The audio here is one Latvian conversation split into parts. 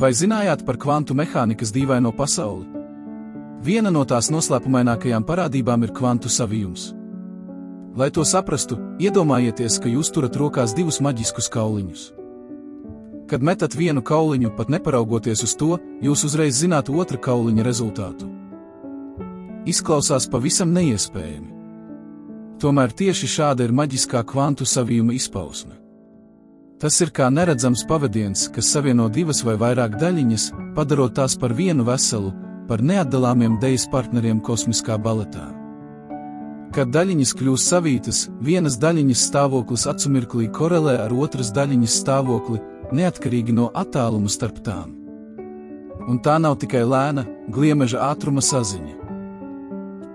Vai zinājāt par kvantu mehānikas dīvaino pasauli? Viena no tās noslēpumainākajām parādībām ir kvantu savijums. Lai to saprastu, iedomājieties, ka jūs turat rokās divus maģiskus kauliņus. Kad metat vienu kauliņu, pat neparaugoties uz to, jūs uzreiz zināt otra kauliņa rezultātu. Izklausās pavisam neiespējami. Tomēr tieši šāda ir maģiskā kvantu savijuma izpausme. Tas ir kā neredzams pavadiens, kas savieno divas vai vairāk daļiņas, padarot tās par vienu veselu, par neatdalāmiem dejas partneriem kosmiskā baletā. Kad daļiņas kļūst savītas, vienas daļiņas stāvoklis acumirklī korelē ar otras daļiņas stāvokli, neatkarīgi no attāluma starp tām. Un tā nav tikai lēna, gliemeža ātruma saziņa.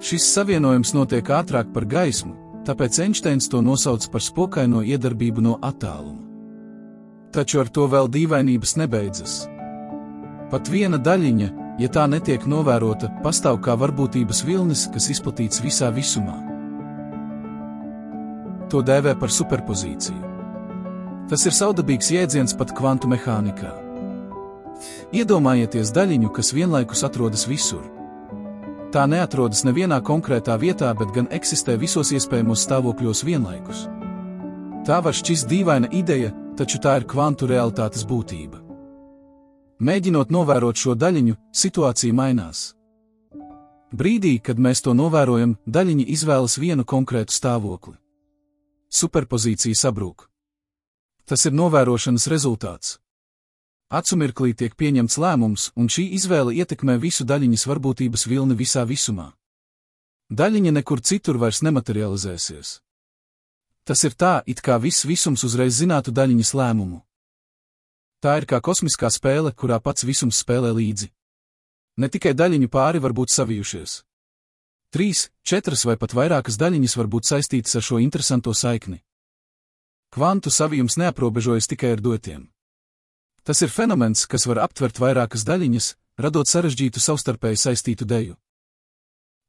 Šis savienojums notiek ātrāk par gaismu, tāpēc Einsteins to nosauc par spokaino iedarbību no attāluma. Taču ar to vēl dīvainības nebeidzas. Pat viena daļiņa, ja tā netiek novērota, pastāv kā varbūtības vilnis, kas izplatīts visā visumā. To dēvē par superpozīciju. Tas ir savdabīgs jēdziens pat kvantu mehānikā. Iedomājieties daļiņu, kas vienlaikus atrodas visur. Tā neatrodas nevienā konkrētā vietā, bet gan eksistē visos iespējamos stāvokļos vienlaikus. Tā var šķist dīvaina ideja, taču tā ir kvantu realitātes būtība. Mēģinot novērot šo daļiņu, situācija mainās. Brīdī, kad mēs to novērojam, daļiņa izvēlas vienu konkrētu stāvokli. Superpozīcija sabrūk. Tas ir novērošanas rezultāts. Acumirklī tiek pieņemts lēmums, un šī izvēle ietekmē visu daļiņas varbūtības vilni visā visumā. Daļiņa nekur citur vairs nematerializēsies. Tas ir tā, it kā viss visums uzreiz zinātu daļiņas lēmumu. Tā ir kā kosmiskā spēle, kurā pats visums spēlē līdzi. Ne tikai daļiņu pāri var būt savijušies. 3, 4 vai pat vairākas daļiņas var būt saistītas ar šo interesanto saikni. Kvantu savijums neaprobežojas tikai ar duetiem. Tas ir fenomens, kas var aptvert vairākas daļiņas, radot sarežģītu savstarpēji saistītu deju.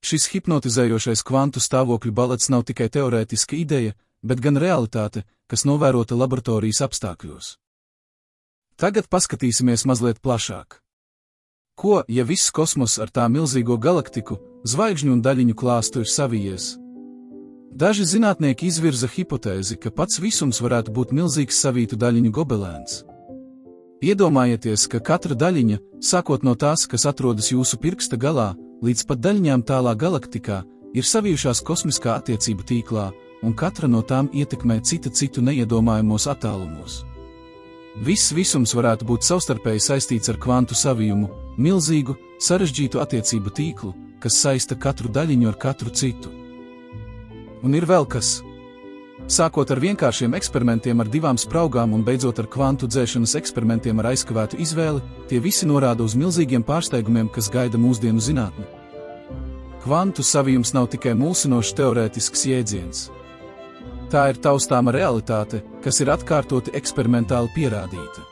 Šis hipnotizējošais kvantu stāvokļu balets nav tikai teorētiska ideja, bet gan realitāte, kas novērota laboratorijas apstākļos. Tagad paskatīsimies mazliet plašāk. Ko, ja viss kosmos ar tā milzīgo galaktiku, zvaigžņu un daļiņu klāstu ir savijies? Daži zinātnieki izvirza hipotēzi, ka pats visums varētu būt milzīgs savītu daļiņu gobelēns. Iedomājieties, ka katra daļiņa, sākot no tās, kas atrodas jūsu pirksta galā, līdz pat daļiņām tālā galaktikā, ir savijušās kosmiskā attiecību tīklā, un katra no tām ietekmē citu neiedomājamos attālumos. Viss visums varētu būt savstarpēji saistīts ar kvantu savijumu, milzīgu, sarežģītu attiecību tīklu, kas saista katru daļiņu ar katru citu. Un ir vēl kas. Sākot ar vienkāršiem eksperimentiem ar divām spraugām un beidzot ar kvantu dzēšanas eksperimentiem ar aizkavētu izvēli, tie visi norāda uz milzīgiem pārsteigumiem, kas gaida mūsdienu zinātni. Kvantu savijums nav tikai mulsinošs teorētisks jēdziens. Tā ir taustāma realitāte, kas ir atkārtoti eksperimentāli pierādīta.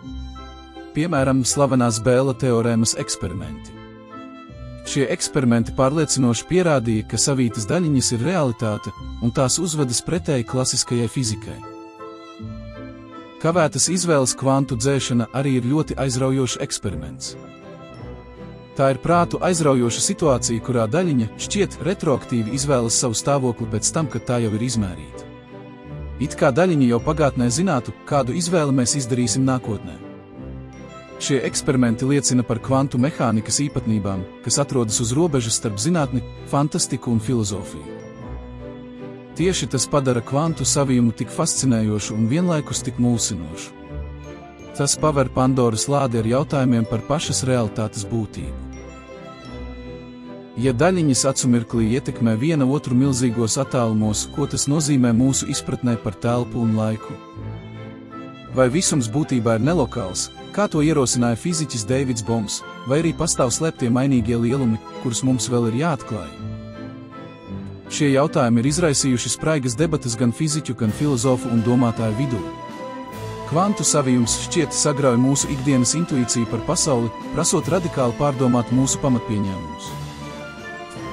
Piemēram, slavenās Bēla teorēmas eksperimenti. Šie eksperimenti pārliecinoši pierādīja, ka savītas daļiņas ir realitāte, un tās uzvedas pretēji klasiskajai fizikai. Kavētas izvēles kvantu dzēšana arī ir ļoti aizraujošs eksperiments. Tā ir prātu aizraujoša situācija, kurā daļiņa šķiet retroaktīvi izvēlas savu stāvokli pēc tam, kad tā jau ir izmērīta. It kā daļiņa jau pagātnē zinātu, kādu izvēli mēs izdarīsim nākotnē. Šie eksperimenti liecina par kvantu mehānikas īpatnībām, kas atrodas uz robežas starp zinātni, fantastiku un filozofiju. Tieši tas padara kvantu savijumu tik fascinējošu un vienlaikus tik mulsinošu. Tas paver Pandoras lādi ar jautājumiem par pašas realitātes būtību. Ja daļiņas acumirklī ietekmē viena otru milzīgos attālumos, ko tas nozīmē mūsu izpratnē par telpu un laiku? Vai visums būtībā ir nelokāls, kā to ierosināja fiziķis Deivids Boms, vai arī pastāv slēptie mainīgie lielumi, kurus mums vēl ir jāatklāj? Šie jautājumi ir izraisījuši spraigas debatas gan fiziķu, gan filozofu un domātāju vidū. Kvantu savijums šķiet sagrauj mūsu ikdienas intuīciju par pasauli, prasot radikāli pārdomāt mūsu pamatpieņēmumus.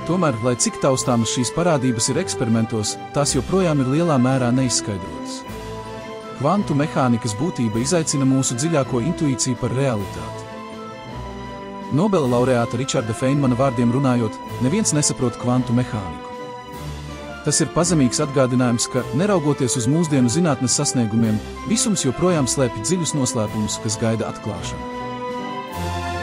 Tomēr, lai cik taustāmas šīs parādības ir eksperimentos, tās joprojām ir lielā mērā neizskaidrotas. Kvantu mehānikas būtība izaicina mūsu dziļāko intuīciju par realitāti. Nobela laureāta Ričarda Feinmana vārdiem runājot, neviens nesaprot kvantu mehāniku. Tas ir pazemīgs atgādinājums, ka, neraugoties uz mūsdienu zinātnes sasniegumiem, visums joprojām slēpj dziļus noslēpumus, kas gaida atklāšanu.